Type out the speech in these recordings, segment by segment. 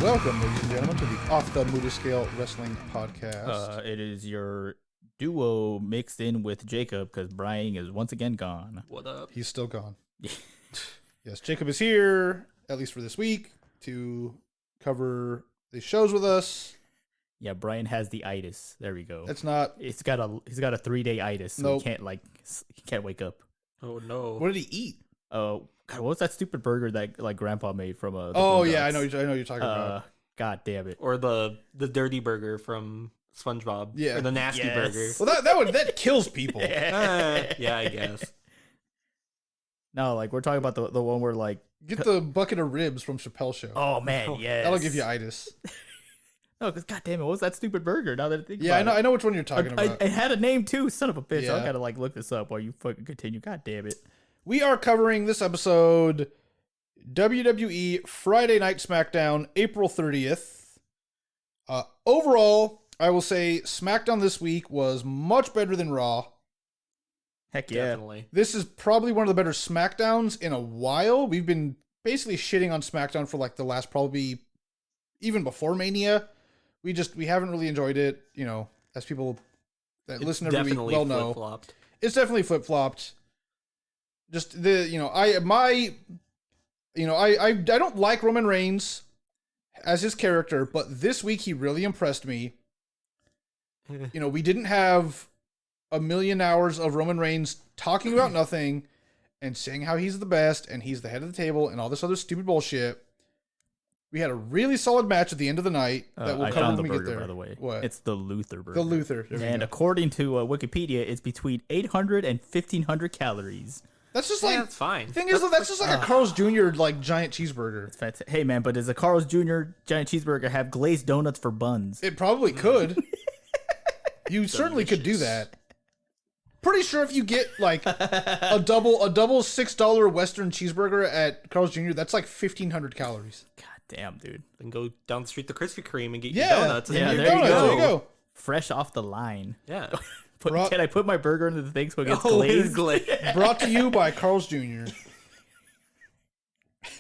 Welcome, ladies and gentlemen, to the Off the Movie Scale Wrestling Podcast. It is your duo mixed in with Jacob because Bryan is once again gone. What up? He's still gone. Yes, Jacob is here, at least for this week, to cover the shows with us. Yeah, Bryan has the itis. There we go. It's not. He's got a 3-day itis, so Nope. he can't wake up. Oh no! What did he eat? Oh God, what was that stupid burger that like Grandpa made from the Oh Boondocks? yeah, I know you're talking about. God damn it! Or the dirty burger from SpongeBob. Yeah. Or the nasty Yes. burger. Well, that kills people. Yeah, I guess. No, like we're talking about the one where like Get the bucket of ribs from Chappelle's Show. oh man, Oh, yes, That'll give you itis. No, because God damn it, what was that stupid burger? Now that I think Yeah, about I know which one you're talking about. it had a name too, son of a bitch. Yeah. I gotta like look this up while you fucking continue. God damn it. We are covering this episode WWE Friday Night Smackdown, April 30th. Overall, I will say Smackdown this week was much better than Raw. Heck yeah. Definitely. This is probably one of the better Smackdowns in a while. We've been basically shitting on Smackdown for like the last probably even before Mania. We haven't really enjoyed it, as people that listen every week well know. Flip-flopped. It's definitely flip-flopped. Just I don't like Roman Reigns as his character, but this week he really impressed me. We didn't have a million hours of Roman Reigns talking about nothing and saying how he's the best and he's the head of the table and all this other stupid bullshit. We had a really solid match at the end of the night that we'll I cover found when the we burger, get there. by the way. What? It's the Luther burger. The Luther. There we And go. according to Wikipedia, it's between 800 and 1,500 calories. That's just Yeah, like that's fine. thing is that's just like a Carl's Jr. like giant cheeseburger. It's fantastic. Hey man, but does a Carl's Jr. giant cheeseburger have glazed donuts for buns? It probably could. You certainly could do that. Pretty sure if you get like a double $6 Western cheeseburger at Carl's Jr., that's like 1,500 calories. God damn, dude. Then go down the street to Krispy Kreme and get Yeah. your donuts. And Yeah, then there you're you good to go. There you go. Fresh off the line. Yeah. Can I put my burger into the thing so it gets Oh, glazed? it's glazed. Brought to you by Carl's Jr.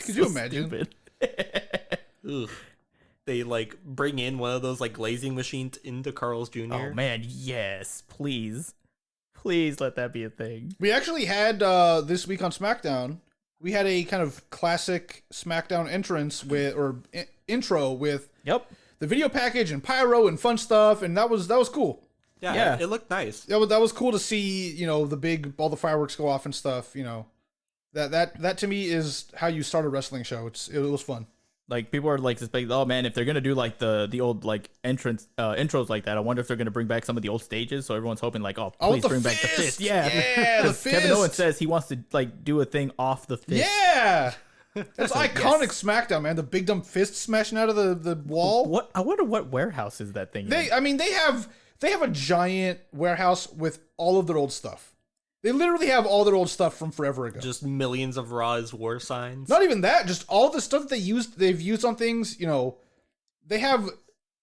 Could you imagine? Stupid. Ugh. They like bring in one of those like glazing machines into Carl's Jr. Oh man, yes, please. Please let that be a thing. We actually had this week on SmackDown. We had a kind of classic SmackDown intro with Yep. the video package and pyro and fun stuff, and that was cool. Yeah, it looked nice. That was cool to see. All the fireworks go off and stuff. That to me is how you start a wrestling show. It was fun. Like people are like suspecting, oh man, if they're gonna do like the old like intros like that, I wonder if they're gonna bring back some of the old stages. So everyone's hoping like, oh, please the bring back the fist! fist. Yeah, Yeah, the 'Cause Kevin fist! Owens says he wants to like do a thing off the fist. Yeah, that's iconic SmackDown, man. The big dumb fist smashing out of the wall. What? I wonder what warehouse is that thing in? They have a giant warehouse with all of their old stuff. They literally have all their old stuff from forever ago. Just millions of Raw's war signs. Not even that, just all the stuff that they've used on things, they have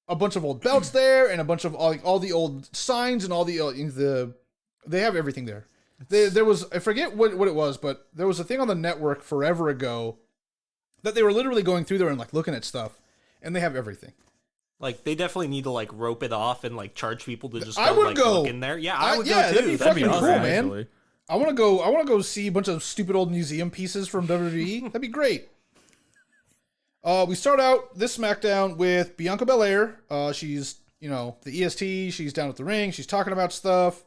a bunch of old belts there and a bunch of all the old signs and all they have everything there. There was, I forget what it was, but there was a thing on the network forever ago that they were literally going through there and like looking at stuff, and they have everything. Like they definitely need to like rope it off and like charge people to just I would go look in there. Yeah, I would go that'd too. be That'd be fucking awesome, cool, man. actually. I want to go see a bunch of stupid old museum pieces from WWE. That'd be great. We start out this SmackDown with Bianca Belair. She's, the EST. She's down at the ring. She's talking about stuff.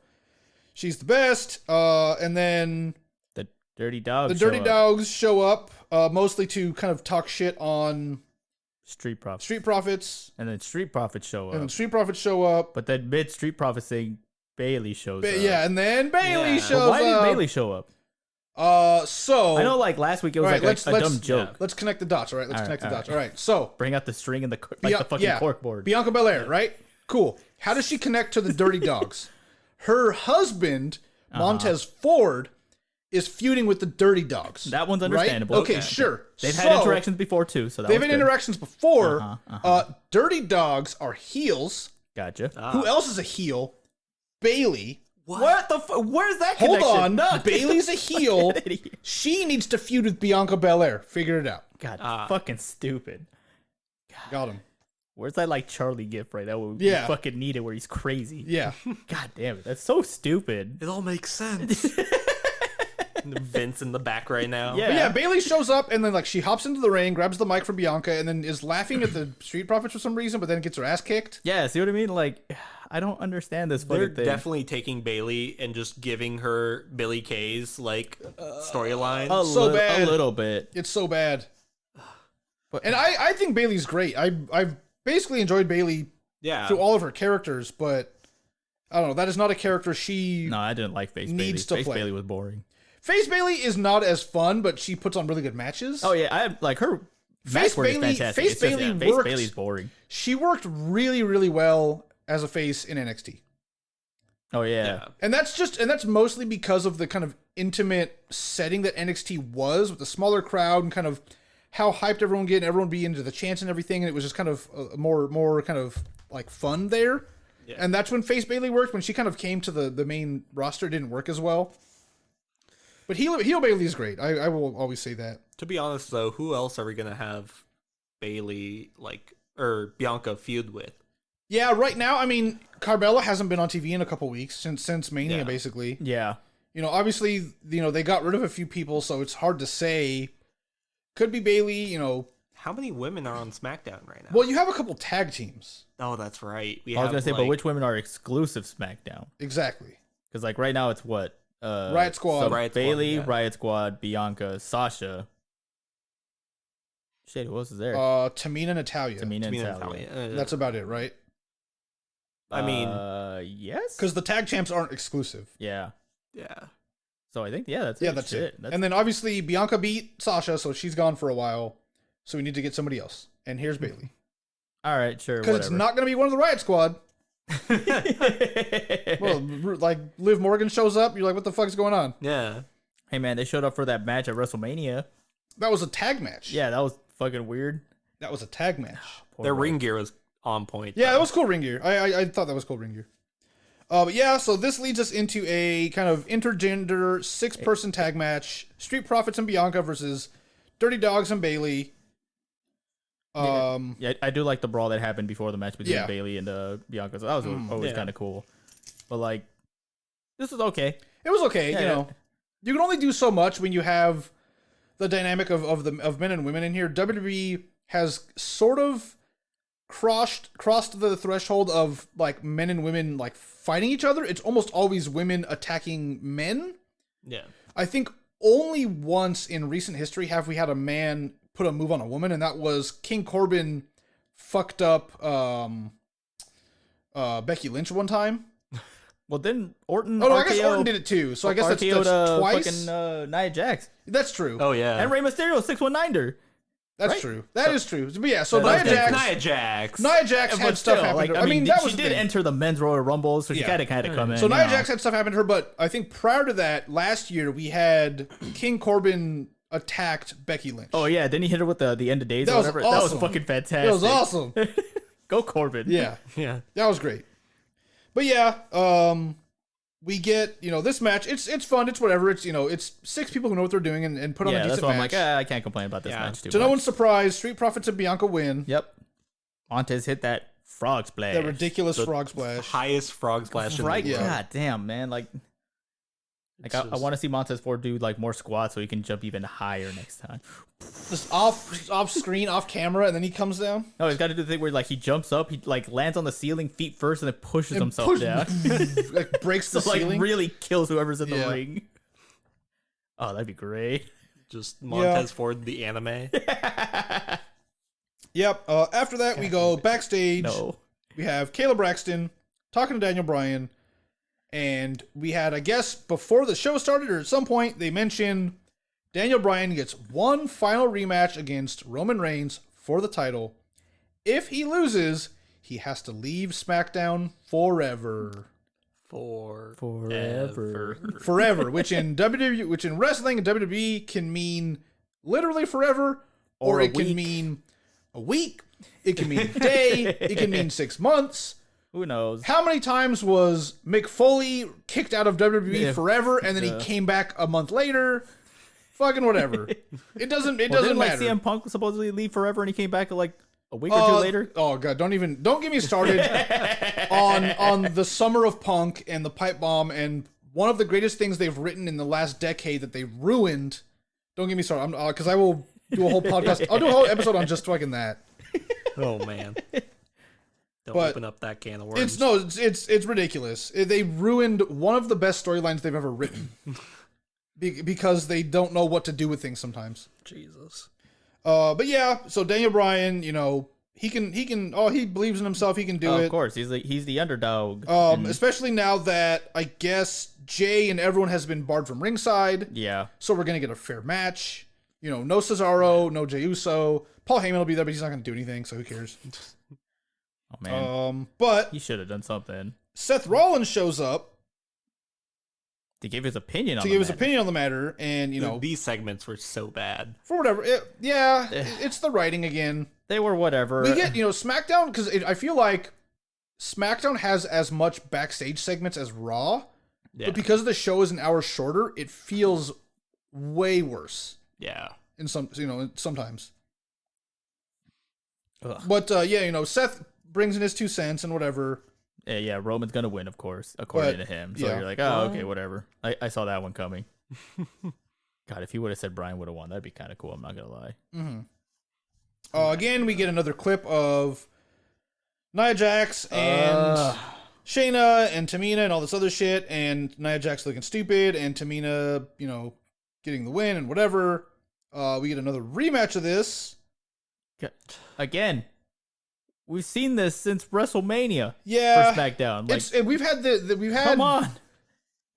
She's the best. And then The Dirty Dawgs. the Dirty Dawgs show up, mostly to kind of talk shit on Street Profits. Street Profits. And then Street Profits show up. Show up. But then mid Street Profits thing, Bayley shows up. Yeah, and then Bayley Yeah. shows But why up. did Bayley show up? So I know, like last week it was All right, like a let's- dumb joke. let's connect the dots. All right, let's All right, connect the all dots. All right, so Bring out the string and the the fucking corkboard. Bianca Belair, right? Cool. How does she connect to the Dirty Dawgs? Her husband, Montez Ford, is feuding with the Dirty Dawgs. That one's right? understandable. Okay, sure. They've had interactions before too, so They've had interactions before. Uh-huh. Dirty Dawgs are heels. Gotcha. Who else is a heel? Bayley. What the? Where's that Hold connection? on. No, Bayley's a heel. Get outta here. She needs to feud with Bianca Belair. Figure it out. God, fucking stupid. Got him. Where's that like Charlie gif right now? We fucking need it where he's crazy. Yeah. God damn it. That's so stupid. It all makes sense. Vince in the back right now. Yeah. But yeah, Bayley shows up and then like she hops into the ring, grabs the mic from Bianca, and then is laughing at the Street Profits for some reason, but then gets her ass kicked. Yeah, see what I mean? Like, I don't understand this They're fucking thing. definitely taking Bayley and just giving her Billy Kay's like storyline. A little bit. It's so bad. And I think Bayley's great. I've basically enjoyed Bayley through all of her characters, but I don't know. That is not a character she No, I didn't like Face needs Bayley. to Face play. Bayley was boring. Face Bayley is not as fun, but she puts on really good matches. Oh yeah, I like her. Face match work is Bayley- fantastic. Face It's just, Bayley Face works- Bayley's boring. She worked really, really well as a face in NXT. Oh yeah. And that's mostly because of the kind of intimate setting that NXT was with the smaller crowd and kind of how hyped everyone get and everyone be into the chants and everything, and it was just kind of more kind of like fun there. Yeah. And that's when Face Bayley worked. When she kind of came to the main roster, it didn't work as well. But heel Bayley is great. I will always say that. To be honest, though, who else are we gonna have Bayley or Bianca feud with? Yeah, right now, I mean, Carmella hasn't been on TV in a couple weeks since Mania, basically. Yeah. You know, obviously, they got rid of a few people, so it's hard to say. Could be Bayley, you know. How many women are on SmackDown right now? Well, you have a couple tag teams. Oh, that's right. I was gonna say, but which women are exclusive SmackDown? Exactly. Because like right now, it's what Riot Squad, so Riot Bayley, Squad, yeah. Riot Squad, Bianca, Sasha. Shit, who else is there? Tamina and Natalya. Tamina and Natalya. Natalya. That's about it, right? I mean, yes, Because the tag champs aren't exclusive. yeah. yeah. So I think that's That's it. And then obviously Bianca beat Sasha, so she's gone for a while. So we need to get somebody else. And here's Bayley. all right, sure. Because it's not going to be one of the Riot Squad. Well, like Liv Morgan shows up, you're like, what the fuck's going on? Yeah. Hey man, they showed up for that match at WrestleMania. That was a tag match. Yeah, that was fucking weird. That was a tag match. Poor Their Rick. ring gear was on point. Yeah, though. that was cool ring gear. I thought that was cool ring gear. But yeah, so this leads us into a kind of intergender 6-person tag match: Street Profits and Bianca versus Dirty Dawgs and Bayley. Yeah, I do like the brawl that happened before the match between Yeah. Bayley and Bianca. So that was always yeah. kind of cool. But like, this is okay. It was okay, Yeah, you know. You can only do so much when you have the dynamic of men and women in here. WWE has sort of crossed the threshold of like men and women like fighting each other. It's almost always women attacking men. Yeah. I think only once in recent history have we had a man put a move on a woman, and that was King Corbin fucked up Becky Lynch one time. Well, then Orton. Oh no, I RKO guess Orton did it too. So I guess that's RKO'd, twice. fucking Nia Jax That's true. Oh yeah. and Rey Mysterio 619'd. That's right? true. That is true. But yeah, so That Nia was Jax. Nia Jax. Nia Jax had But stuff still, happen like, to her. I mean, that she was did big. enter the men's Royal Rumble, so she Yeah. kind of come in. So Nia you know. Jax had stuff happen to her, but I think prior to that, last year we had King Corbin attacked Becky Lynch. Oh yeah, then he hit her with the end of days That or was whatever. That was awesome. fucking fantastic. It was awesome. Go Corbin. Yeah, Yeah. that was great. But yeah, we get this match. It's fun. It's whatever. It's it's 6 people who know what they're doing and put on a Yeah, decent that's why I'm match. like, I can't complain about this Yeah. match too To much. no one's surprise, Street Profits and Bianca win. Yep. Montez hit that frog splash. That ridiculous frog splash. Highest frog splash in Right? the world. God damn, man. Like It's I just- want to see Montez Ford do like more squats so he can jump even higher next time. Just off screen, off camera, and then he comes down. No, he's got to do the thing where like he jumps up, he like lands on the ceiling feet first, and then pushes And himself push- down. like breaks the So like ceiling. really kills whoever's in the Yeah. ring. Oh, that'd be great. Just Montez Ford, the anime. Yep. After that, we go backstage. No. We have Kayla Braxton talking to Daniel Bryan, and we had, I guess, before the show started or at some point, they mentioned Daniel Bryan gets one final rematch against Roman Reigns for the title. If he loses, he has to leave SmackDown forever. Forever. Forever, which in WWE, which in wrestling and WWE can mean literally forever, or Or a it can week. mean a week. It can mean a day. It can mean 6 months. Who knows? How many times was Mick Foley kicked out of WWE Yeah. forever, and then he came back a month later? Fucking whatever. It doesn't Well, matter. didn't like CM Punk supposedly leave forever and he came back like a week or two later. Oh god, don't get me started on the Summer of Punk and the pipe bomb and one of the greatest things they've written in the last decade that they ruined. Don't get me started, because I will do a whole podcast. I'll do a whole episode on just fucking that. Oh man. Don't But open up that can of worms. It's ridiculous. They ruined one of the best storylines they've ever written because they don't know what to do with things sometimes. Jesus. But yeah, so Daniel Bryan, you know, he believes in himself. He can do it. Of course, he's the underdog. Especially now that I guess Jay and everyone has been barred from ringside. Yeah. So we're gonna get a fair match. You know, no Cesaro, no Jey Uso. Paul Heyman will be there, but he's not gonna do anything, so who cares? Oh man. But he should have done something. Seth Rollins shows up To give his opinion on the matter, and you know, these segments were so bad. for whatever. It's the writing again. They were whatever. We get, you know, SmackDown, because I feel like SmackDown has as much backstage segments as Raw, Yeah. but because the show is an hour shorter, it feels way worse Yeah. in sometimes. Ugh. But yeah, you know, Seth brings in his 2 cents and whatever. Yeah, Roman's gonna win, of course, according to him. So yeah. you're like, oh, okay, whatever. I saw that one coming. God, if he would have said Bryan would have won, that'd be kind of cool. I'm not gonna lie. Mm-hmm. Again, we get another clip of Nia Jax and Shayna and Tamina and all this other shit, and Nia Jax looking stupid, and Tamina, you know, getting the win and whatever. We get another rematch of this. Again, we've seen this since WrestleMania. Yeah, For SmackDown. Like, we've had. come on.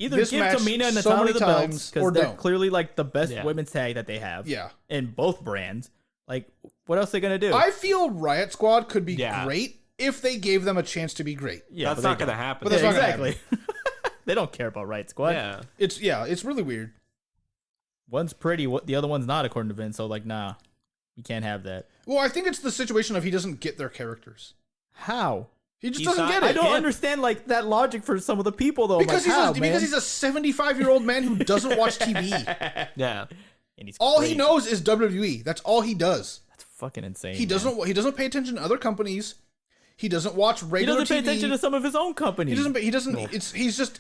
Either this give match Tamina and so Natalya many the belts times, because or they're don't. clearly like the best women's tag that they have. Yeah. In both brands. Like, what else are they gonna do? I feel Riot Squad could be Yeah. great if they gave them a chance to be great. Yeah, That's but not they going to don't. happen. But that's Yeah, not gonna exactly. They don't care about Riot Squad. Yeah. It's really weird. One's pretty, the other one's not, according to Vince. So, like, nah, you can't have that. Well, I think it's the situation of he doesn't get their characters. How? He just He's doesn't not- get I it. don't understand like that logic for some of the people though. Because Because he's a 75-year-old man who doesn't watch TV. Yeah. and he's All great. he knows is WWE. That's all he does. That's fucking insane. He doesn't pay attention to other companies. He doesn't watch He regular doesn't pay TV. attention to some of his own companies. He doesn't.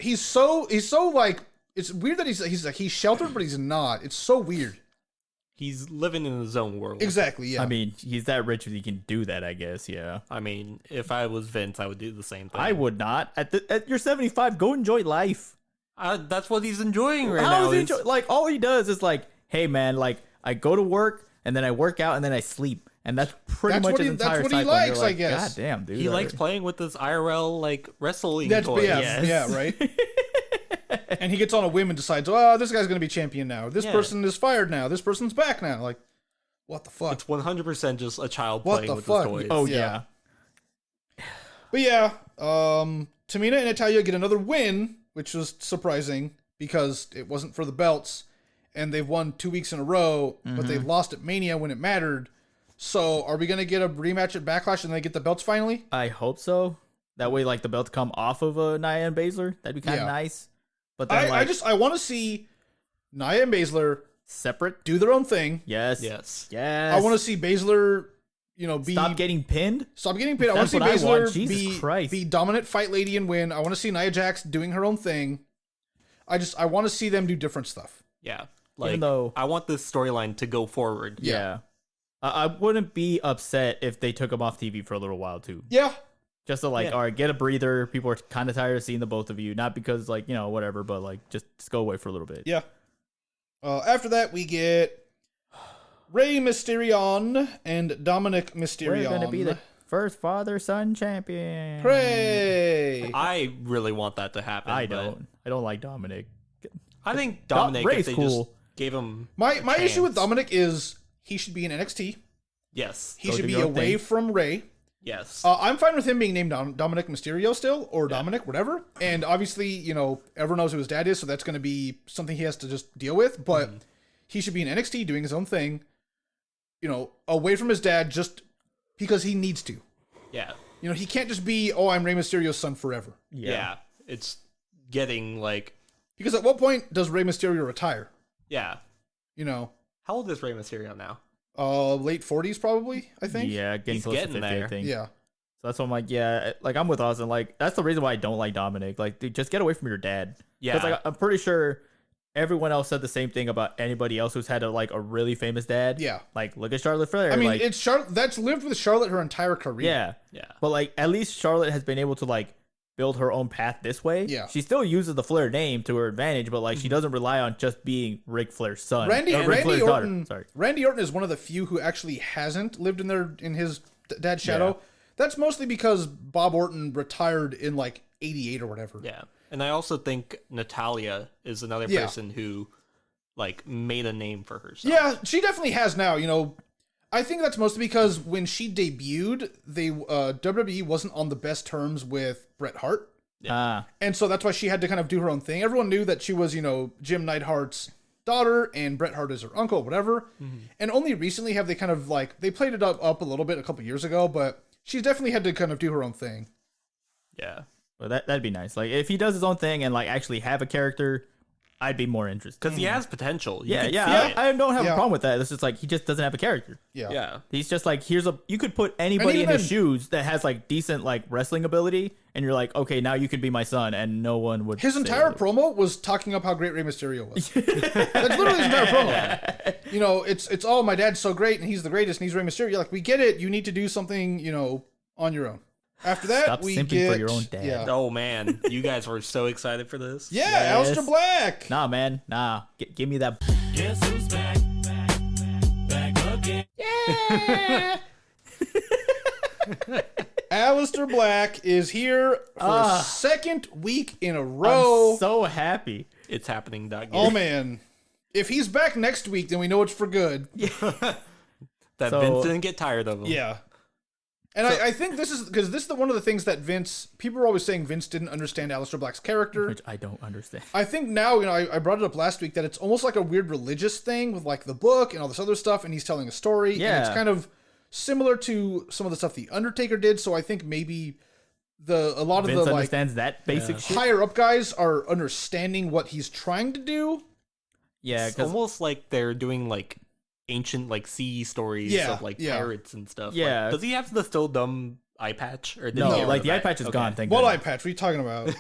He's so like. It's weird that he's sheltered, but he's not. It's so weird. He's living in his own world. Exactly. Yeah. I mean, he's that rich that he can do that. I guess. Yeah. I mean, if I was Vince, I would do the same thing. I would not. At your 75, go enjoy life. That's what he's enjoying right How now. is he like all he does is like, hey man, like I go to work and then I work out and then I sleep, and that's pretty much his entire that's what he cycle. And you're likes, like, I guess. God damn, dude. He likes alright. playing with this IRL like wrestling That's toys. yeah, Yes. yeah, right. And he gets on a whim and decides, oh, this guy's gonna be champion now. This Yeah. person is fired now. This person's back now. Like, what the fuck? It's 100% just a child What playing the with fuck? his toys. Oh Yeah. yeah. But yeah, Tamina and Natalya get another win, which was surprising because it wasn't for the belts, and they've won 2 weeks in a row, but they lost at Mania when it mattered. So are we gonna get a rematch at Backlash and they get the belts finally? I hope so. That way, like the belts come off of Nia and Baszler. That'd be kind of Yeah. nice. But then, like, I want to see Nia and Baszler separate. do their own thing. Yes. Yes. Yes. I want to see Baszler, stop getting pinned. Stop getting paid. I want That's to see what I want. Baszler Jesus Christ. be dominant fight lady and win. I want to see Nia Jax doing her own thing. I want to see them do different stuff. Yeah. Even Like, though- I want this storyline to go forward. Yeah. I wouldn't be upset if they took him off TV for a little while too. Yeah. Just to like, Yeah. all right, get a breather. People are kind of tired of seeing the both of you. Not because like, whatever, but like just go away for a little bit. Yeah. After that, we get Rey Mysterion and Dominic Mysterion. We're gonna be the first father-son champion. Hooray! I really want that to happen. I but don't. I don't like Dominic. I think Dominic, Ray's if they cool. just gave him... My a issue with chance. Dominic is he should be in NXT. Yes. He Go should do be your own away thing. from Rey. Yes. I'm fine with him being named Dominic Mysterio still, or Dominic, whatever. And obviously, everyone knows who his dad is, so that's going to be something he has to just deal with. But he should be in NXT doing his own thing, away from his dad just because he needs to. yeah. He can't just be, I'm Rey Mysterio's son forever. Yeah. It's getting like... Because at what point does Rey Mysterio retire? Yeah. You know, How old is Rey Mysterio now? Late 40s probably, I think. Yeah, getting He's close getting to 50, I there. think. Yeah. So that's why I'm like, yeah, like I'm with Austin. Like that's the reason why I don't like Dominic. Like, dude, just get away from your dad. Yeah. Because like I'm pretty sure everyone else said the same thing about anybody else who's had a really famous dad. Yeah. Like look at Charlotte Flair. I mean, like, it's Charlotte that's lived with Charlotte her entire career. yeah, Yeah. but like at least Charlotte has been able to like build her own path this way. Yeah. She still uses the Flair name to her advantage, but like she doesn't rely on just being Ric Flair's son. Randy Ric Flair's daughter. Orton. Sorry. Randy Orton is one of the few who actually hasn't lived in his dad's shadow. Yeah. That's mostly because Bob Orton retired in like 88 or whatever. Yeah. And I also think Natalya is another Yeah. person who like made a name for herself. Yeah, she definitely has now. You know, I think that's mostly because when she debuted, WWE wasn't on the best terms with Bret Hart, and so that's why she had to kind of do her own thing. Everyone knew that she was, you know, Jim Neidhart's daughter, and Bret Hart is her uncle, whatever. And only recently have they kind of like they played it up a little bit a couple years ago, but she's definitely had to kind of do her own thing. Yeah. Well, that'd be nice. Like if he does his own thing and like actually have a character, I'd be more interested. Because he has potential. You Yeah, can yeah, see it. I don't have Yeah. a problem with that. It's just like he just doesn't have a character. Yeah. Yeah. He's just like you could put anybody in even his then- shoes that has like decent like wrestling ability, and you're like, okay, now you could be my son, and no one would. His say entire that. promo was talking up how great Rey Mysterio was. That's literally his entire promo. You know, it's oh, my dad's so great and he's the greatest and he's Rey Mysterio. You're like, we get it. You need to do something, you know, on your own. After that, Stop we simping get for your own dad. Yeah, Oh man, you guys were so excited for this. yeah, Yes. Aleister Black. Nah, man, nah. Give me that. Guess who's back? Back again. Aleister Black is here for a second week in a I'm row. so happy. It's happening, Doug. Oh man, if he's back next week, then we know it's for good. That So- Vince didn't get tired of him. Yeah. And I think this is because this is one of the things that people are always saying Vince didn't understand Aleister Black's character. Which I don't understand. I think now, you know, I brought it up last week that it's almost like a weird religious thing with like the book and all this other stuff, and he's telling a story. And it's Yeah. kind of similar to some of the stuff the Undertaker did. So I think maybe a lot of Vince the like understands that basic shit. higher up guys are understanding what he's trying to do. Yeah, It's because almost like they're doing like ancient like sea stories Yeah, of like yeah. pirates and stuff. Yeah. Like, does he have the still dumb eye patch? Or did he no, get rid like of the eye that? patch is Okay. gone. Thank What eye goodness. patch? What are you talking about?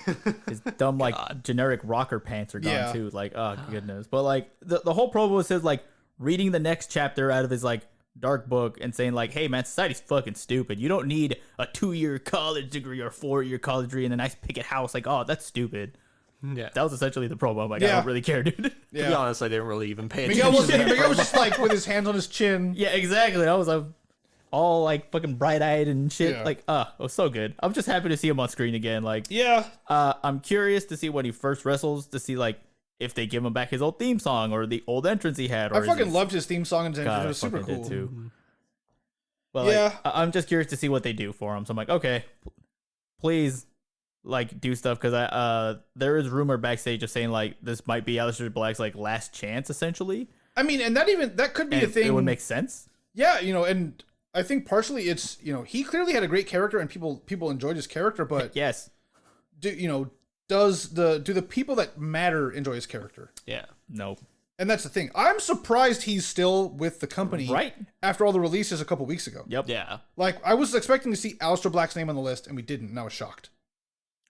His dumb like generic rocker pants are gone Yeah. too. Like oh goodness. But like the whole promo was his like reading the next chapter out of his like dark book and saying like, hey man, society's fucking stupid. You don't need a 2-year college degree or 4-year college degree and a nice picket house. Like oh that's stupid. Yeah. That was essentially the promo. I'm like I Yeah. don't really care, dude. To be Yeah. honest, I didn't really even pay Miguel attention. was just like with his hands on his chin. Yeah, exactly. I was all like fucking bright eyed and shit. Yeah. Like, it was so good. I'm just happy to see him on screen again. Like, Yeah. I'm curious to see when he first wrestles to see like if they give him back his old theme song or the old entrance he had. Or I is fucking his- loved his theme song and his God, entrance. It I was super fucking cool. did too. But Yeah. like, I'm just curious to see what they do for him. So I'm like, okay, please, like, do stuff because there is rumor backstage of saying like this might be Aleister Black's like last chance essentially. I mean, and that could be And a thing. it would make sense. Yeah, you know, and I think partially it's, you know, he clearly had a great character and people enjoyed his character, but Yes. do the people that matter enjoy his character? Yeah. No. And that's the thing. I'm surprised he's still with the company Right. after all the releases a couple weeks ago. Yep. Yeah. Like I was expecting to see Aleister Black's name on the list and we didn't, and I was shocked.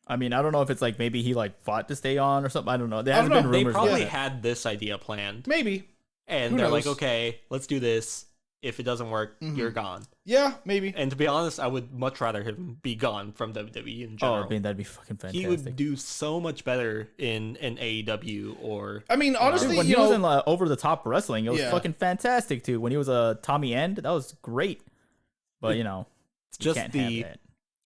I mean, I don't know if it's like maybe he like fought to stay on or something. I don't know. There I don't hasn't been know. They rumors. probably about it. had this idea planned. Maybe. And Who they're like, knows? okay, let's do this. If it doesn't work, you're gone. Yeah, maybe. And to be honest, I would much rather him be gone from WWE in Oh, general. I mean, that'd be fucking fantastic. He would do so much better in an AEW or I mean, honestly, When you he was know, in Over the Top Wrestling, it was Yeah. fucking fantastic too. When he was a Tommy End, that was great. But you know, it's you just can't the have that.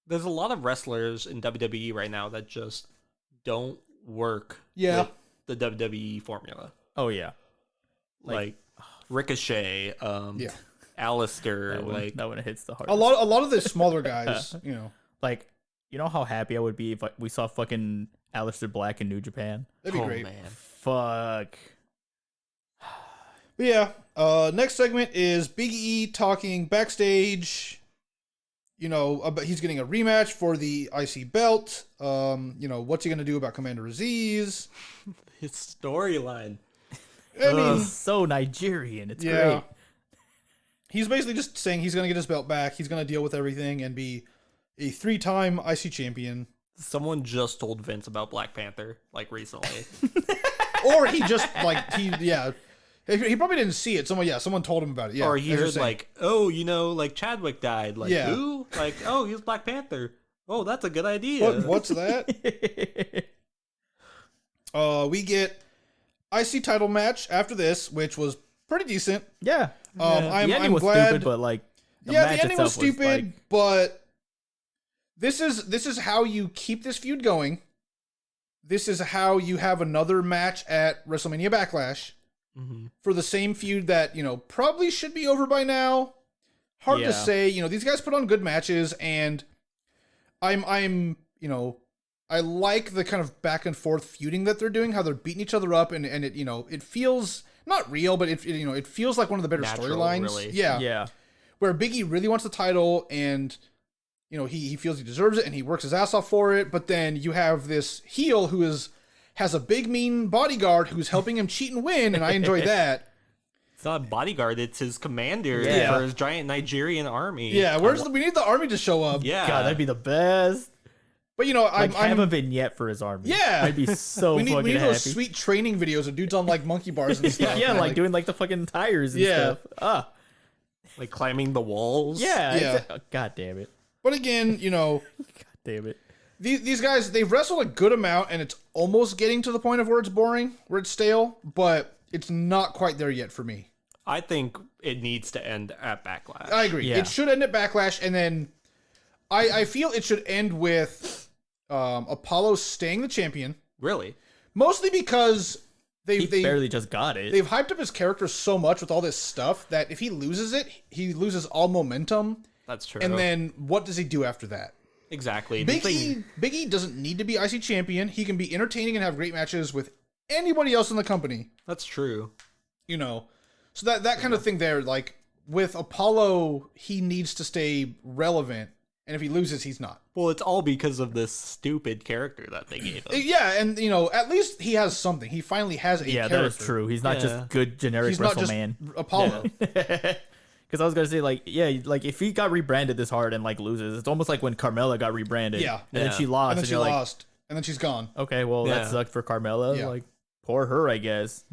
there's a lot of wrestlers in WWE right now that just don't work Yeah. with the WWE formula. Oh yeah, Like, Ricochet, Yeah. Alistair, that one, like that one hits the heart. a lot of the smaller guys, you know, Like, you know how happy I would be if we saw fucking Aleister Black in New Japan. that'd be oh great. man. Fuck. But yeah, next segment is Big E talking backstage. You know, about he's getting a rematch for the IC belt. You know, what's he gonna do about Commander Aziz? His storyline. I mean, So Nigerian. It's yeah. great. he's basically just saying he's going to get his belt back. He's going to deal with everything and be a 3-time IC champion. Someone just told Vince about Black Panther, like, recently. Or he just, like, he probably didn't see it. Someone told him about it. Yeah. Or he heard, like, oh, like, Chadwick died. Like, who? Like, oh, he was Black Panther. Oh, that's a good idea. What's that? We get IC title match after this, which was pretty decent. Yeah. The I'm ending was glad. stupid, but like The ending was stupid, but this is how you keep this feud going. This is how you have another match at WrestleMania Backlash for the same feud that, probably should be over by now. Hard to say. These guys put on good matches, and I like the kind of back and forth feuding that they're doing, how they're beating each other up, and it feels not real, but it feels like one of the better storylines. Really. Yeah. Where Big E really wants the title, and he feels he deserves it, and he works his ass off for it. But then you have this heel who has a big mean bodyguard who's helping him cheat and win, and I enjoy that. It's not a bodyguard, it's his commander Yeah. for his giant Nigerian army. Yeah, we need the army to show up. Yeah. God, that'd be the best. But Have a vignette for his army. Yeah. I'd be so we fucking need happy. those sweet training videos of dudes on like monkey bars and stuff. yeah, man. like doing like the fucking tires and Yeah. stuff. Like climbing the walls. Yeah. Yeah. God damn it. But again, God damn it. these guys, they've wrestled a good amount, and it's almost getting to the point of where it's boring, where it's stale, but it's not quite there yet for me. I think it needs to end at Backlash. I agree. Yeah. It should end at Backlash, and then I feel it should end with Apollo staying the champion, Really? mostly because He they barely just got it. they've hyped up his character so much with all this stuff that if he loses it, he loses all momentum. That's true. And then what does he do after that? exactly. Big E doesn't need to be IC champion. He can be entertaining and have great matches with anybody else in the company. That's true. So that kind of thing there, like with Apollo, he needs to stay relevant, and if he loses, he's not. Well, it's all because of this stupid character that they gave him. Yeah, and at least he has something. He finally has a character. that is true. He's not Yeah. just good generic He's not just WrestleMan. Apollo. Because I was gonna say like if he got rebranded this hard and like loses, it's almost like when Carmella got rebranded. Yeah. And then Yeah. she lost. And then she you're like, lost, and then she's gone. okay, well Yeah. that sucked for Carmella. Yeah. Like poor her, I guess.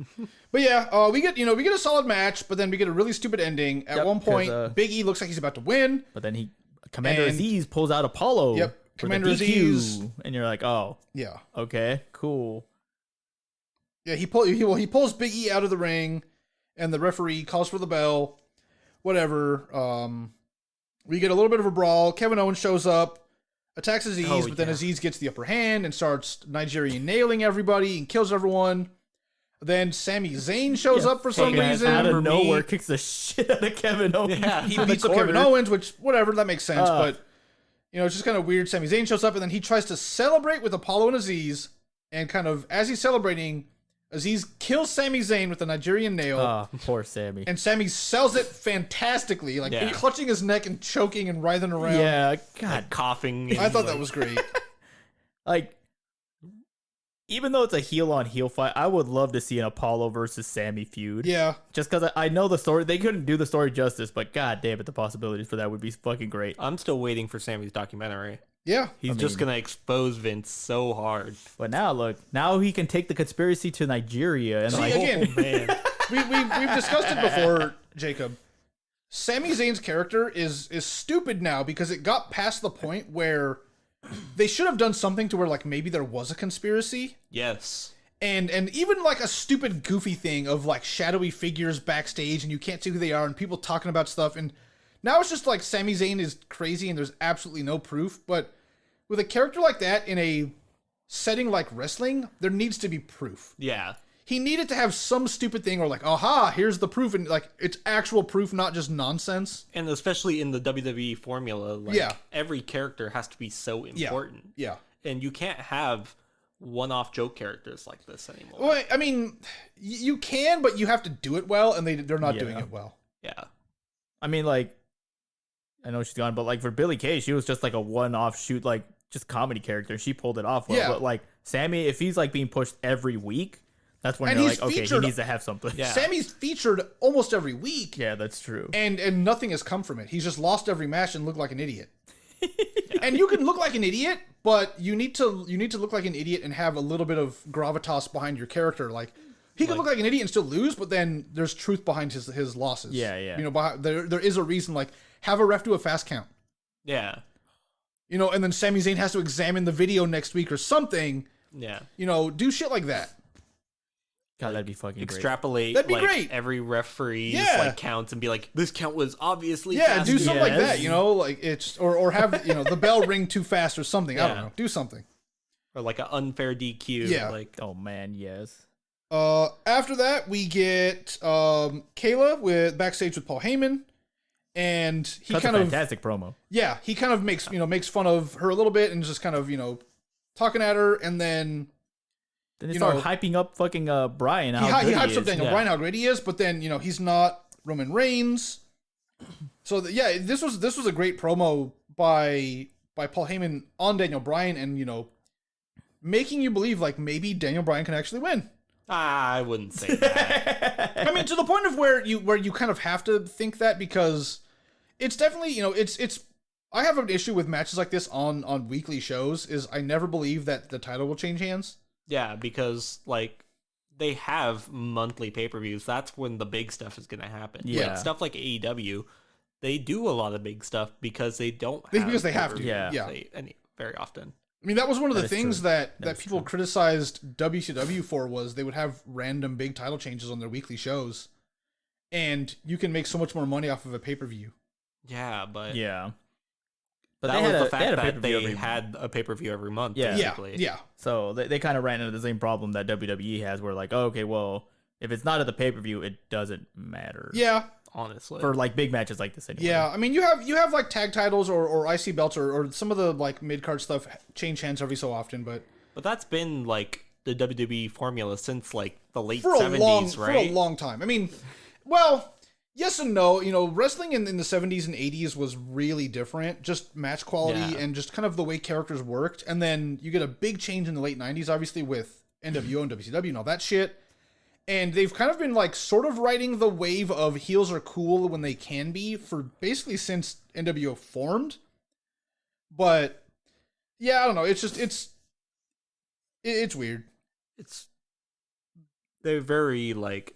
But yeah, we get a solid match, but then we get a really stupid ending. At Yep, one point, 'cause, Big E looks like he's about to win. But then Commander And- Aziz pulls out Apollo. Yep, for Commander the DQ, Aziz. and you're like, oh, Yeah, okay, cool. yeah. He pulls Big E out of the ring, and the referee calls for the bell. Whatever. We get a little bit of a brawl. Kevin Owens shows up, attacks Aziz, but then yeah. Aziz gets the upper hand and starts Nigerian nailing everybody and kills everyone. Then Sami Zayn shows up for some guys, reason. out of remember me? nowhere, kicks the shit out of Kevin Owens. Yeah, He in the beats up Kevin corner. Owens, which, whatever, that makes sense. Uh. But, it's just kind of weird. Sami Zayn shows up, and then he tries to celebrate with Apollo and Aziz. And kind of, as he's celebrating, Aziz kills Sami Zayn with a Nigerian nail. Oh, poor Sammy. And Sami sells it fantastically, like Yeah. clutching his neck and choking and writhing around. Yeah, God, Coughing. I and, thought that like- was great. like even though it's a heel on heel fight, I would love to see an Apollo versus Sammy feud. Yeah. Just because I know the story, they couldn't do the story justice, but god damn it, the possibilities for that would be fucking great. I'm still waiting for Sammy's documentary. Yeah. He's just mean- gonna expose Vince so hard. But now look, now he can take the conspiracy to Nigeria and See, like, again, Man, we've discussed it before, Jacob. Sami Zayn's character is stupid now because it got past the point where they should have done something to where like maybe there was a conspiracy. yes. And even like a stupid goofy thing of like shadowy figures backstage and you can't see who they are and people talking about stuff, and now it's just like Sami Zayn is crazy and there's absolutely no proof. But with a character like that in a setting like wrestling, there needs to be proof. Yeah. He needed to have some stupid thing or like, aha, here's the proof, and like it's actual proof, not just nonsense. And especially in the WWE formula, like Yeah. every character has to be so important. Yeah. And you can't have one-off joke characters like this anymore. Well, I mean, you can, but you have to do it well, and they're not Yeah. doing it well. Yeah. I mean, like, I know she's gone, but like for Billie Kay, she was just like a one-off shoot, like just comedy character. She pulled it off well. Yeah. But like Sammy, if he's like being pushed every week, That's when And you're he's like, okay, he featured- needs to have something. Yeah. Sammy's featured almost every week, Yeah, that's true. and nothing has come from it. He's just lost every match and looked like an idiot. And you can look like an idiot, but you need to look like an idiot and have a little bit of gravitas behind your character. Like he can look like an idiot and still lose, but then there's truth behind his losses. Yeah, yeah. You know, there is a reason. Like have a ref do a fast count. Yeah. You know, and then Sami Zayn has to examine the video next week or something. Yeah. You know, do shit like that. God, that'd be fucking great. Extrapolate That'd be like great. every referee's Yeah. like counts and be like, this count was obviously Yeah, faster. do something like Yes. that. You know, like it's or have the bell ring too fast or something. I don't Yeah. know. Do something. Or like an unfair DQ. Yeah. Like Oh man, yes. After that, we get Kayla with backstage with Paul Heyman, and he That's kind a of fantastic promo. he kind of makes fun of her a little bit and just kind of talking at her, and then Then they you start know, hyping up fucking Bryan. he How good hypes is. up Daniel Yeah. Bryan how great he is, but then he's not Roman Reigns. So this was a great promo by Paul Heyman on Daniel Bryan, and making you believe like maybe Daniel Bryan can actually win. I wouldn't say that. I mean, to the point of where you kind of have to think that, because it's definitely it's. I have an issue with matches like this on weekly shows. Is I never believe that the title will change hands. Yeah, because like they have monthly pay-per-views. That's when the big stuff is going to happen. Yeah. Like, stuff like AEW, they do a lot of big stuff because they don't have Because they have to. Yeah. any very often. I mean, that was one of the That is things true. that That is people criticized WCW for, was they would have random big title changes on their weekly shows, and you can make so much more money off of a pay-per-view. Yeah, but Yeah. But that was the they fact had a that pay-per-view they every- had a pay-per-view every month. Yeah. basically. Yeah. So they kind of ran into the same problem that WWE has, where like, oh, okay, well, if it's not at the pay-per-view, it doesn't matter. Yeah. honestly. For like big matches like this anyway. Yeah. I mean, you have like tag titles or IC belts or some of the like mid-card stuff change hands every so often, but But that's been like the WWE formula since like the late for a 70s, long right? for a long time. I mean, well, yes and no. Wrestling in the 70s and 80s was really different, just match quality Yeah. and just kind of the way characters worked. And then you get a big change in the late 90s, obviously with NWO and WCW and all that shit. And they've kind of been like sort of riding the wave of heels are cool when they can be for basically since NWO formed. But yeah, I don't know. It's just it's weird. They're very like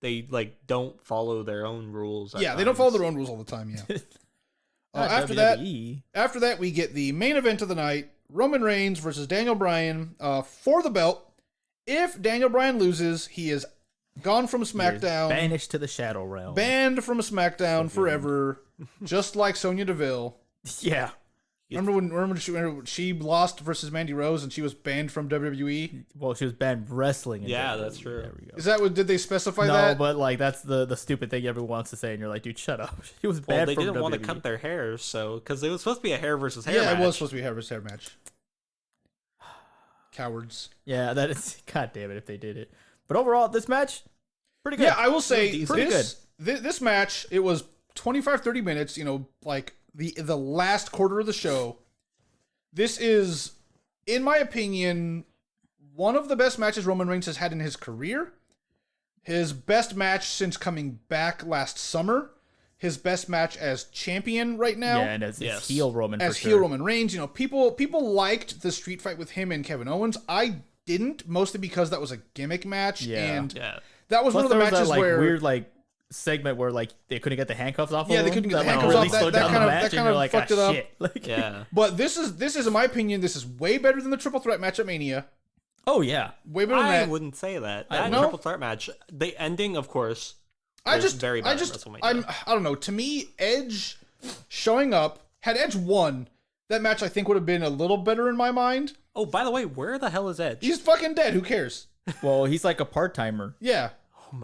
they like don't follow their own rules. at Yeah, they don't follow times. their own rules all the time. Yeah. Not After WWE. that, we get the main event of the night: Roman Reigns versus Daniel Bryan for the belt. If Daniel Bryan loses, he is gone from SmackDown, Banished to the Shadow Realm. banned from SmackDown forever, just like Sonya Deville. Yeah. Remember when she lost versus Mandy Rose and she was banned from WWE? Well, she was banned wrestling. In Yeah, WWE. that's true. There we go. Is that what did they specify No, that? but like that's the stupid thing everyone wants to say, and you're like, dude, shut up. She was Well, banned they from didn't want to WWE. cut their hair, so because it was supposed to be a hair versus hair Yeah, match. it was supposed to be a hair versus hair match. Cowards. Yeah, that is. God damn it, if they did it. But overall, this match, pretty good. Yeah, I will say Pretty this match, it was 25-30 minutes, like the last quarter of the show. This is, in my opinion, one of the best matches Roman Reigns has had in his career. His best match since coming back last summer. His best match as champion right now. Yeah, and as Yes. heel Roman. As for heel sure. Roman Reigns. People liked the street fight with him and Kevin Owens. I didn't, mostly because that was a gimmick match. Yeah. And Yeah. that was Plus, one of the there was matches that like where... weird like segment where like they couldn't get the handcuffs off. Yeah, of they him, couldn't get the that, like, handcuffs really off. That- slowed that down kind the of- match, that and kind you're of like, fucked ah, it up. shit. Like, Yeah. But this is in my opinion, this is way better than the triple threat match at Mania. oh yeah, Way better than I that. wouldn't say that. I That know. triple threat match, the ending, of course. I was just very bad I at just WrestleMania. I don't know. To me, Edge showing up, had Edge won, that match I think would have been a little better in my mind. Oh, by the way, where the hell is Edge? He's fucking dead. Who cares? well he's like a part timer. Yeah.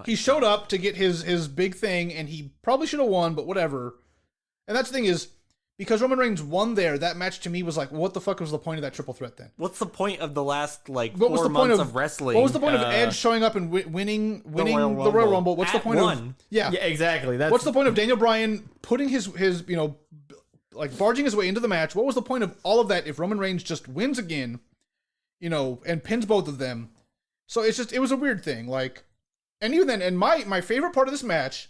He showed up to get his big thing, and he probably should have won, but whatever. And that's the thing is, because Roman Reigns won there, that match to me was like, what the fuck was the point of that triple threat then? What's the point of the last like What was 4 the point months of of wrestling? What was the point of Edge showing up and winning the Royal Rumble? What's the At point of one. yeah? Yeah, exactly. That's What's the point of Daniel Bryan putting his like barging his way into the match? What was the point of all of that if Roman Reigns just wins again, and pins both of them? So it was a weird thing. Like, and even then, and my favorite part of this match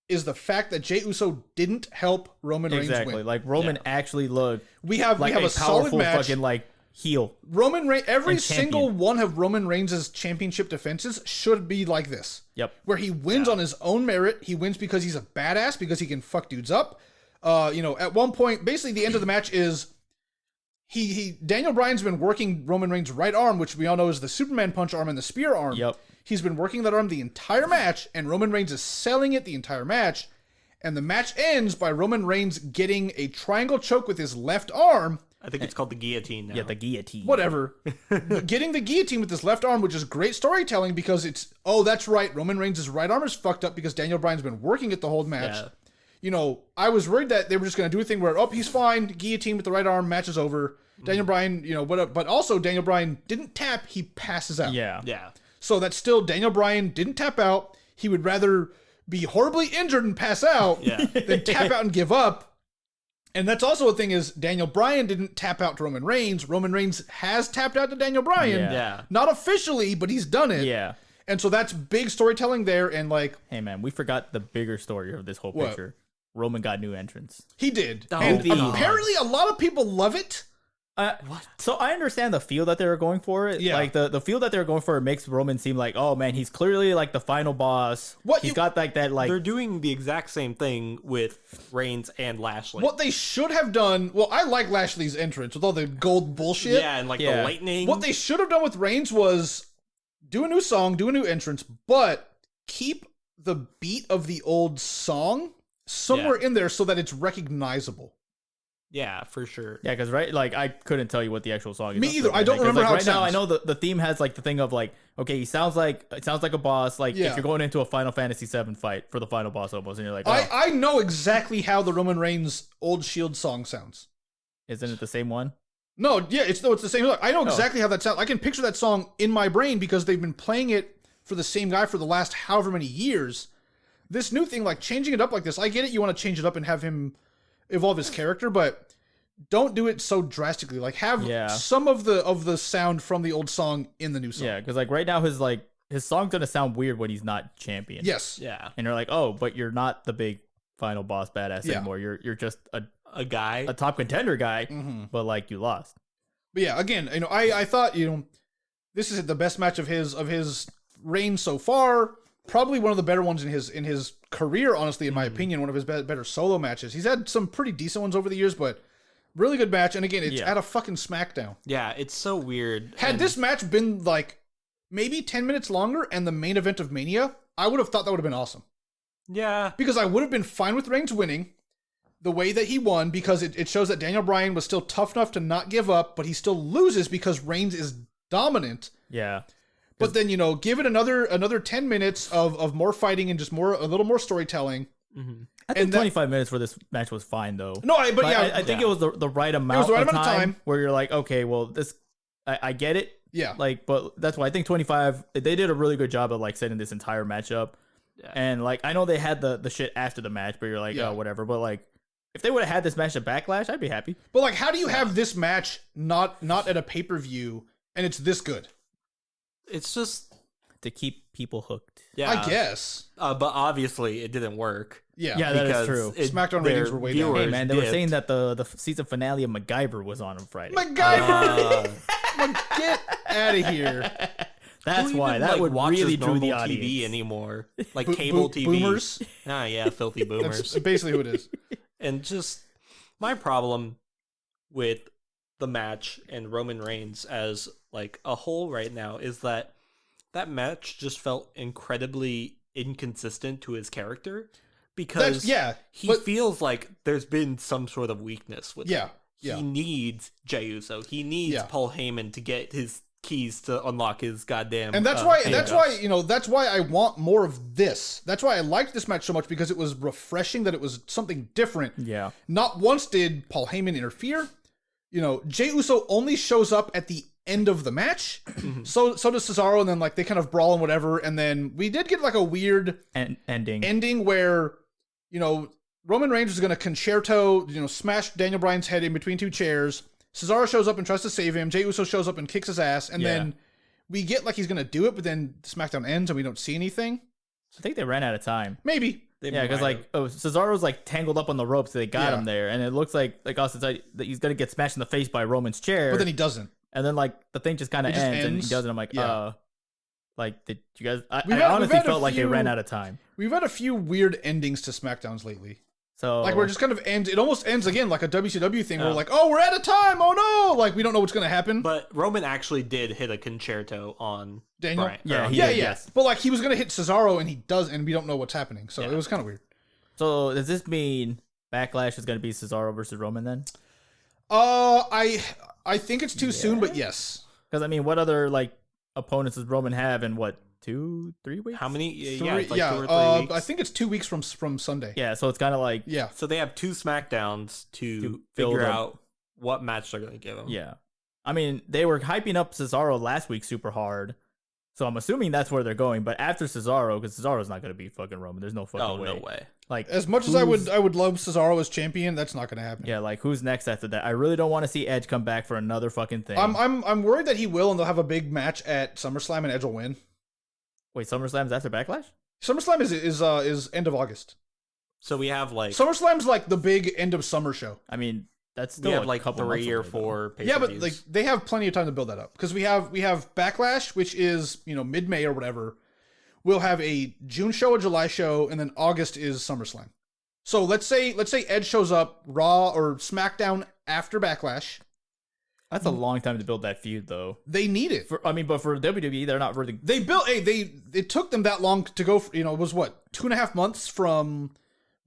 is the fact that Jey Uso didn't help Roman Reigns win. Like Roman actually looked. We have a solid powerful match. fucking like heel. Roman Reigns, every and champion. single one of Roman Reigns' championship defenses should be like this. Yep. Where he wins on his own merit. He wins because he's a badass, because he can fuck dudes up. At one point, basically the end of the match is Daniel Bryan's been working Roman Reigns' right arm, which we all know is the Superman punch arm and the spear arm. Yep. He's been working that arm the entire match, and Roman Reigns is selling it the entire match. And the match ends by Roman Reigns getting a triangle choke with his left arm. I think it's called the guillotine now. Yeah, the guillotine. Whatever. Getting the guillotine with his left arm, which is great storytelling because that's right, Roman Reigns' right arm is fucked up because Daniel Bryan's been working it the whole match. Yeah. I was worried that they were just going to do a thing where, he's fine, guillotine with the right arm, match is over. Daniel Bryan, but also Daniel Bryan didn't tap, he passes out. Yeah. Yeah. So that's still Daniel Bryan didn't tap out. He would rather be horribly injured and pass out than tap out and give up. And that's also a thing is Daniel Bryan didn't tap out to Roman Reigns. Roman Reigns has tapped out to Daniel Bryan. Yeah. Not officially, but he's done it. Yeah. And so that's big storytelling there. And like, Hey man, we forgot the bigger story of this whole What? picture. Roman got new entrance. he did. Oh, and God. apparently a lot of people love it. So I understand the feel that they were going for. Yeah. Like the feel that they were going for makes Roman seem like, oh man, he's clearly like the final boss. He's got like that like They're doing the exact same thing with Reigns and Lashley. What they should have done, I like Lashley's entrance with all the gold bullshit. Yeah, and like the Yeah. lightning. What they should have done with Reigns was do a new song, do a new entrance, but keep the beat of the old song somewhere in there so that it's recognizable. Yeah, for sure. Yeah, because like I couldn't tell you what the actual song is. Me off the either. top of my I don't head, 'cause, remember like, how it right now. I sounds. know the theme has like the thing of like, okay, it sounds like a boss. Like Yeah. if you're going into a Final Fantasy VII fight for the final boss almost, and you're like, oh, I know exactly how the Roman Reigns old Shield song sounds. isn't it the same one? No, yeah, it's the same. I know exactly how that sounds. I can picture that song in my brain because they've been playing it for the same guy for the last however many years. This new thing, like changing it up like this, I get it. You want to change it up and have him evolve his character, but don't do it so drastically. Like have some of the sound from the old song in the new song. Yeah, because like right now his song's gonna sound weird when he's not champion. Yes. Yeah. And you're like, oh, but you're not the big final boss badass Yeah. anymore. You're just A guy. a top contender guy, Mm-hmm. but like you lost. But yeah, again, I thought this is the best match of his reign so far. Probably one of the better ones in his career, honestly, in my opinion. One of his better solo matches. He's had some pretty decent ones over the years, but really good match. And again, it's at a fucking Smackdown. Yeah, it's so weird. Had this match been like maybe 10 minutes longer and the main event of Mania, I would have thought that would have been awesome. Yeah. Because I would have been fine with Reigns winning the way that he won, because it shows that Daniel Bryan was still tough enough to not give up, but he still loses because Reigns is dominant. Yeah. But then, give it another 10 minutes of more fighting and just a little more storytelling. Mm-hmm. I think And 25 minutes for this match was fine though. No, I think it was the right amount, the right of amount of time time. where you're like, okay, well this I get it. Yeah. Like, but that's why I think 25. They did a really good job of like setting this entire match up. Yeah. And like I know they had the shit after the match, but you're like, Yeah. oh whatever. But like if they would have had this match at Backlash, I'd be happy. But like, how do you have this match not at a pay-per-view and it's this good? It's just, To keep people hooked. yeah. I guess. But obviously it didn't work. Yeah. Yeah, that is because true. SmackDown their ratings were way down. Hey viewers man, they were dipped. saying that the season finale of MacGyver was on Friday. MacGyver! Get out of here. That's Who why even, that like, would watches really drew the normal audience. TV anymore, like cable TV. Boomers. Ah, yeah, filthy boomers. That's basically who it is. And just my problem with the match and Roman Reigns as like a whole right now is that match just felt incredibly inconsistent to his character because he but- feels like there's been some sort of weakness with him. Yeah. He needs Jey Uso. He needs Yeah. Paul Heyman to get his keys to unlock his goddamn. And that's why handcuffs. that's why I want more of this. That's why I liked this match so much, because it was refreshing that it was something different. Yeah. Not once did Paul Heyman interfere. Jey Uso only shows up at the end of the match. So does Cesaro, and then like they kind of brawl and whatever. And then we did get like a weird ending where, Roman Reigns is going to concerto, smash Daniel Bryan's head in between two chairs. Cesaro shows up and tries to save him. Jey Uso shows up and kicks his ass. And then we get like he's gonna do it, but then SmackDown ends and we don't see anything. I think they ran out of time. Maybe. Yeah, because like Cesaro's like tangled up on the ropes, so they got Yeah. him there, and it looks like Austin said that he's gonna get smashed in the face by Roman's chair, But then he doesn't. and then like the thing just kind of It just ends, and he ends. doesn't. I'm like, Yeah. like did you guys? I We've had honestly a felt like they few- ran out of time. We've had a few weird endings to SmackDowns lately. So Like we're just kind of ends. It almost ends again like a WCW thing. Where we're like, oh, we're out of time. Oh no! Like we don't know what's gonna happen. But Roman actually did hit a concerto on Daniel. Bryan. Yeah, Or he on- did, Yeah. yes. But like he was gonna hit Cesaro and he does, and we don't know what's happening. So Yeah. it was kind of weird. So does this mean Backlash is gonna be Cesaro versus Roman then? I think it's too soon, but yes. Because I mean, what other like opponents does Roman have in what 2-3 weeks? How many? Yeah, Three- it's like 2 or 3 weeks. I think it's 2 weeks from Sunday. Yeah, so it's kind of like Yeah. So they have 2 SmackDowns to To build figure up. out what match they're going to give them. yeah. I mean, they were hyping up Cesaro last week super hard, so I'm assuming that's where they're going. But after Cesaro, because Cesaro's not gonna be fucking Roman. There's no fucking Oh, way. no way. Like As much as I would love Cesaro as champion, that's not going to happen. yeah, like who's next after that? I really don't want to see Edge come back for another fucking thing. I'm worried that he will, and they'll have a big match at SummerSlam, and Edge will win. Wait, SummerSlam's after Backlash? SummerSlam is end of August. So we have like SummerSlam's like the big end of summer show. I mean, that's we still have a like couple 3 months or away, though. 4 pay-per-views. Yeah, but like they have plenty of time to build that up because we have Backlash, which is mid-May or whatever. We'll have a June show, a July show, and then August is SummerSlam. So let's say Edge shows up Raw or SmackDown after Backlash. That's a long time to build that feud, though. They need it. But for WWE, they're not really. They built it took them that long to go. It was what 2.5 months from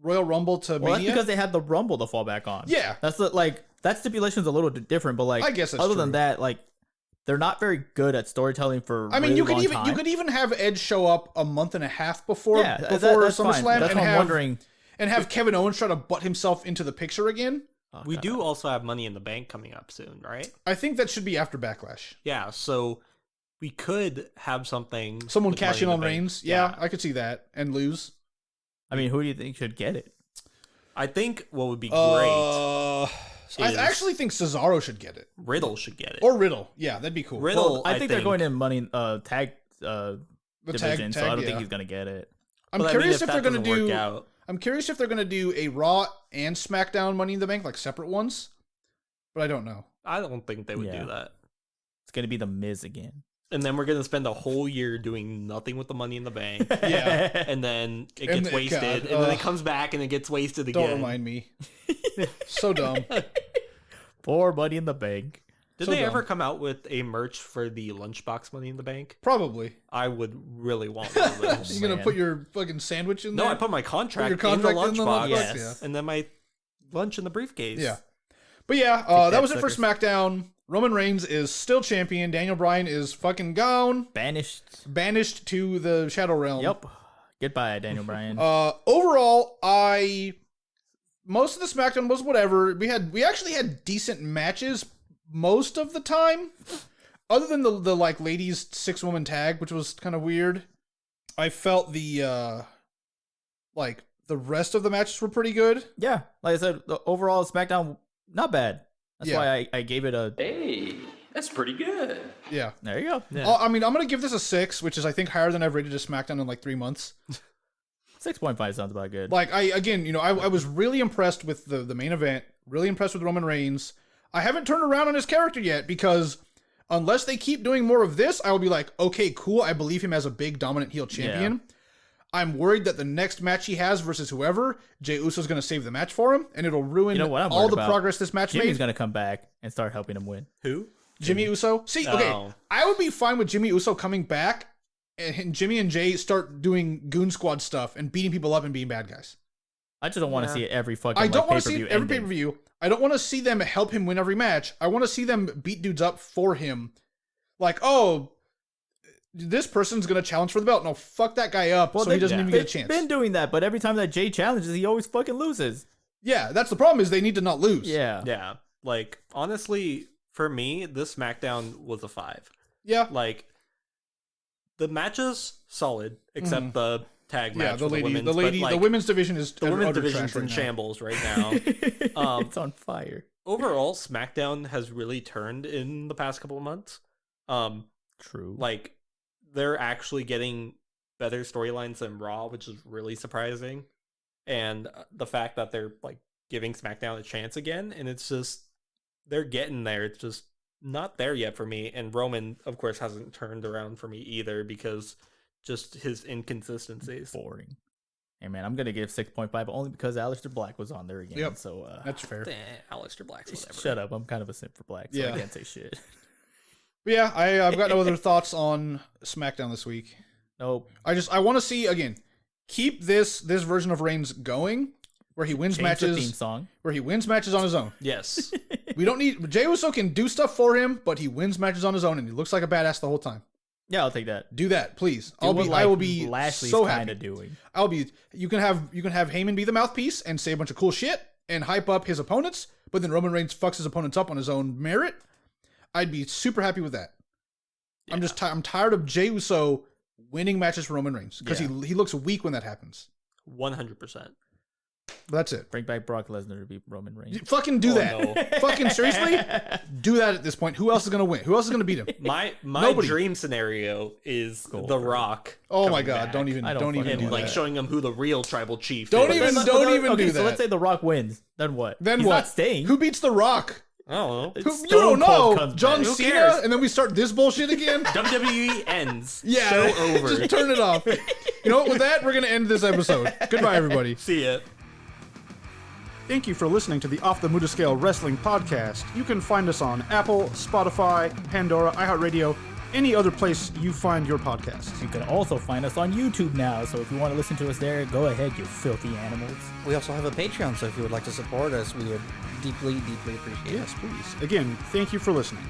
Royal Rumble to Well, that's Mania. because they had the Rumble to fall back on. Yeah. that's that stipulation's a little different, but like I guess that's other than true. that, like they're not very good at storytelling for. I mean, really you could long time. even have Edge show up a month and a half before Yeah, before that's fine. SummerSlam, That's and what I'm have wondering. and have Kevin Owens try to butt himself into the picture again. Oh, we God. do also have Money in the Bank coming up soon, right? I think that should be after Backlash. Yeah, so we could have something. Someone with cash Money in on the Bank. Reigns. Yeah, I could see that and lose. I mean, who do you think should get it? I think what would be great, I is- actually think Cesaro should get it Riddle should get it. or Riddle. Yeah, that'd be cool. Riddle, Well, I think they're going in money tag The division, so I don't yeah. think he's gonna get it. I'm But I mean, curious if that they're gonna doesn't work do. out, I'm curious if they're gonna do a Raw and SmackDown Money in the Bank like separate ones, but I don't know. I don't think they would Yeah. do that. It's gonna be the Miz again. And then we're gonna spend a whole year doing nothing with the Money in the Bank, Yeah. and then it And gets the- wasted, God, and then ugh. it comes back and it gets wasted Don't again. remind me. So dumb. Poor Money in the Bank. Did So they dumb. ever come out with a merch for the lunchbox Money in the Bank? Probably. I would really want one of those. You're gonna man. put your fucking sandwich in No, there? I put my contract, your contract in in the the lunchbox, lunchbox? Yes. and then my lunch in the briefcase. Yeah. But yeah, that, that was it for suckers. SmackDown. Roman Reigns is still champion. Daniel Bryan is fucking gone. Banished. Banished to the Shadow Realm. Yep. Goodbye, Daniel Bryan. Overall, most of the SmackDown was whatever. We actually had decent matches most of the time. Other than the like ladies 6-woman tag, which was kind of weird. I felt the like the rest of the matches were pretty good. Yeah, like I said, the overall SmackDown not bad. That's Yeah. why I gave it a. Hey, that's pretty good. Yeah. There you go. Yeah. I mean, I'm gonna give this a 6, which is I think higher than I've rated a SmackDown in like 3 months. 6.5 sounds about good. Like I was really impressed with the main event. Really impressed with Roman Reigns. I haven't turned around on his character yet because unless they keep doing more of this, I will be like, okay, cool. I believe him as a big dominant heel champion. I'm worried that the next match he has versus whoever, Jey Uso's going to save the match for him, and it'll ruin You know what I'm all worried the about? progress this match Jimmy's made. gonna come back and start helping him win. Who? Jimmy Uso. See, okay, Oh. I would be fine with Jimmy Uso coming back and Jimmy and Jay start doing Goon Squad stuff and beating people up and being bad guys. I just don't want to see it every fucking. I don't want want to see it every pay per view. I don't want to see them help him win every match. I want to see them beat dudes up for him. Like, oh, this person's gonna challenge for the belt. No, fuck that guy up, so he doesn't even get a chance. Been doing that, but every time that Jay challenges, he always fucking loses. Yeah, that's the problem. Is they need to not lose. Yeah. Yeah. Like, honestly, for me, this SmackDown was a 5. yeah, Like, the matches solid, except the tag match. yeah. The for lady, women's, the but, lady, like, the women's division is the women's utter division's trash in right now. shambles right now. It's on fire. Overall, SmackDown has really turned in the past couple of months. True. Like, they're actually getting better storylines than Raw, which is really surprising. And the fact that they're, like, giving SmackDown a chance again, and it's just, they're getting there. It's just not there yet for me. And Roman, of course, hasn't turned around for me either because just his inconsistencies. Boring. Hey, man, I'm going to give 6.5 only because Aleister Black was on there again. Yep. So, That's fair. Aleister Black's whatever. shut up. I'm kind of a simp for Black, so Yeah. I can't say shit. But yeah, I've got no other thoughts on SmackDown this week. Nope. I want to see, again, keep this version of Reigns going, where he wins Change the theme matches, song. where he wins matches on his own. Yes. We don't need Jey Uso can do stuff for him, but he wins matches on his own, and he looks like a badass the whole time. Yeah, I'll take that. Do that, please. Do what, I will be Lashley's so kind happy. of doing. I'll be. You can have Heyman be the mouthpiece and say a bunch of cool shit and hype up his opponents, but then Roman Reigns fucks his opponents up on his own merit. I'd be super happy with that. Yeah. I'm tired of Jey Uso winning matches for Roman Reigns because Yeah. he looks weak when that happens. 100%. But that's it. Bring back Brock Lesnar to be Roman Reigns. You fucking do Oh, that. no. Fucking seriously, do that at this point. Who else is gonna win? Who else is gonna beat him? My Nobody. dream scenario is The Rock. Oh my coming god! back Don't even I don't do fucking and that. like showing him who the real tribal chief Don't is. even- But- don't but- even okay, do so that. let's say The Rock wins. Then what? Then He's what? not staying. Who beats The Rock? I don't know. Who, Stone you don't Cold know. comes John back. Who Cena, cares? and then we start this bullshit again. WWE ends. Yeah, Show over. just turn it off. You know what? With that, we're gonna end this episode. Goodbye, everybody. See ya. Thank you for listening to the Off the Muda Scale Wrestling Podcast. You can find us on Apple, Spotify, Pandora, iHeartRadio, any other place you find your podcasts. You can also find us on YouTube now, so if you want to listen to us there, go ahead, you filthy animals. We also have a Patreon, so if you would like to support us, we would deeply, deeply appreciate it. Yes, please. Again, thank you for listening.